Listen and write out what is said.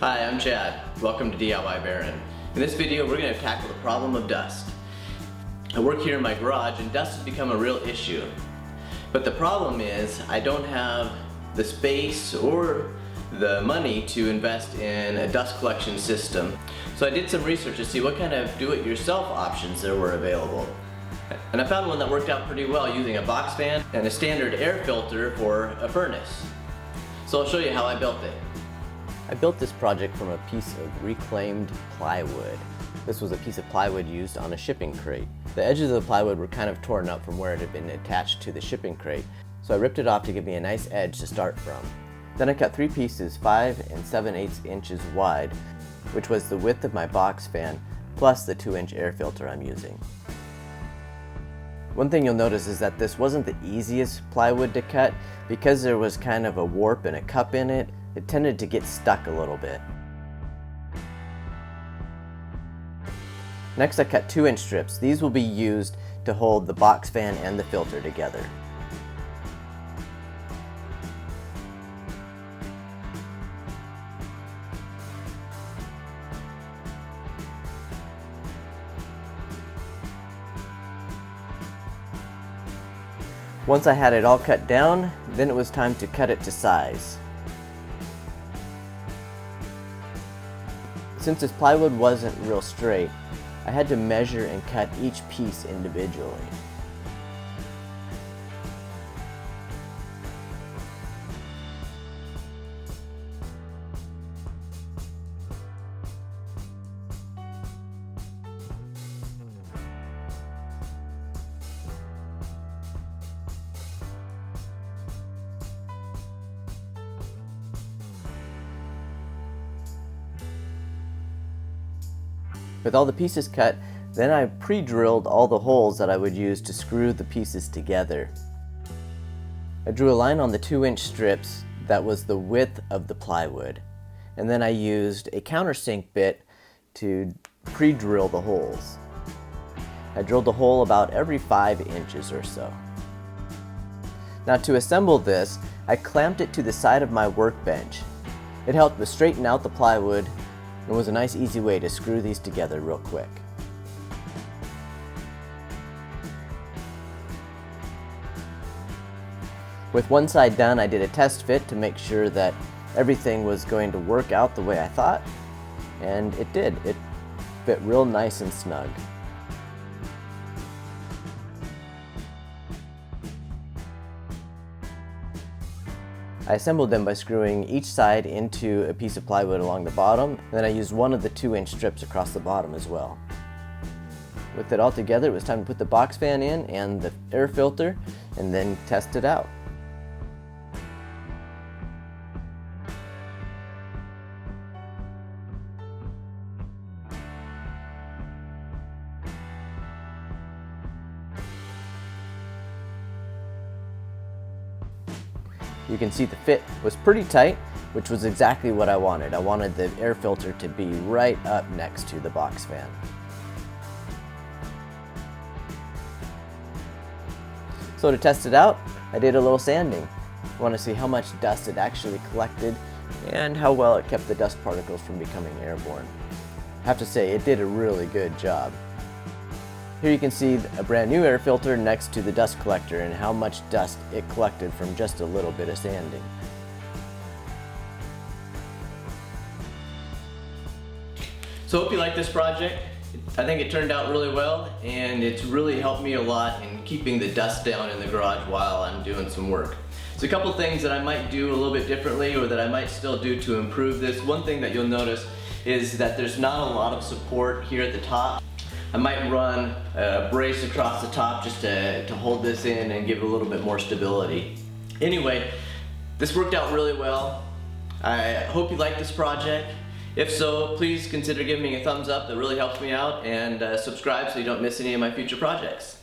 Hi, I'm Chad. Welcome to DIY Baron. In this video, we're going to tackle the problem of dust. I work here in my garage and dust has become a real issue. But the problem is I don't have the space or the money to invest in a dust collection system. So I did some research to see what kind of do-it-yourself options there were available. And I found one that worked out pretty well using a box fan and a standard air filter for a furnace. So I'll show you how I built it. I built this project from a piece of reclaimed plywood. This was a piece of plywood used on a shipping crate. The edges of the plywood were kind of torn up from where it had been attached to the shipping crate, so I ripped it off to give me a nice edge to start from. Then I cut three pieces 5 7/8 inches wide, which was the width of my box fan, plus the 2-inch air filter I'm using. One thing you'll notice is that this wasn't the easiest plywood to cut. Because there was kind of a warp and a cup in it, it tended to get stuck a little bit. Next I cut 2-inch strips. These will be used to hold the box fan and the filter together. Once I had it all cut down, then it was time to cut it to size. Since this plywood wasn't real straight, I had to measure and cut each piece individually. With all the pieces cut, then I pre-drilled all the holes that I would use to screw the pieces together. I drew a line on the 2-inch strips that was the width of the plywood, and then I used a countersink bit to pre-drill the holes. I drilled a hole about every 5 inches or so. Now to assemble this, I clamped it to the side of my workbench. It helped to straighten out the plywood and was a nice easy way to screw these together real quick. With one side done, I did a test fit to make sure that everything was going to work out the way I thought, and it did. It fit real nice and snug. I assembled them by screwing each side into a piece of plywood along the bottom, and then I used one of the 2-inch strips across the bottom as well. With it all together, it was time to put the box fan in and the air filter, and then test it out. You can see the fit was pretty tight, which was exactly what I wanted. I wanted the air filter to be right up next to the box fan. So to test it out, I did a little sanding. I want to see how much dust it actually collected and how well it kept the dust particles from becoming airborne. I have to say, it did a really good job. Here you can see a brand new air filter next to the dust collector and how much dust it collected from just a little bit of sanding. So I hope you like this project. I think it turned out really well, and it's really helped me a lot in keeping the dust down in the garage while I'm doing some work. So a couple things that I might do a little bit differently or that I might still do to improve this. One thing that you'll notice is that there's not a lot of support here at the top. I might run a brace across the top just to hold this in and give it a little bit more stability. Anyway, this worked out really well. I hope you like this project. If so, please consider giving me a thumbs up. That really helps me out, and subscribe so you don't miss any of my future projects.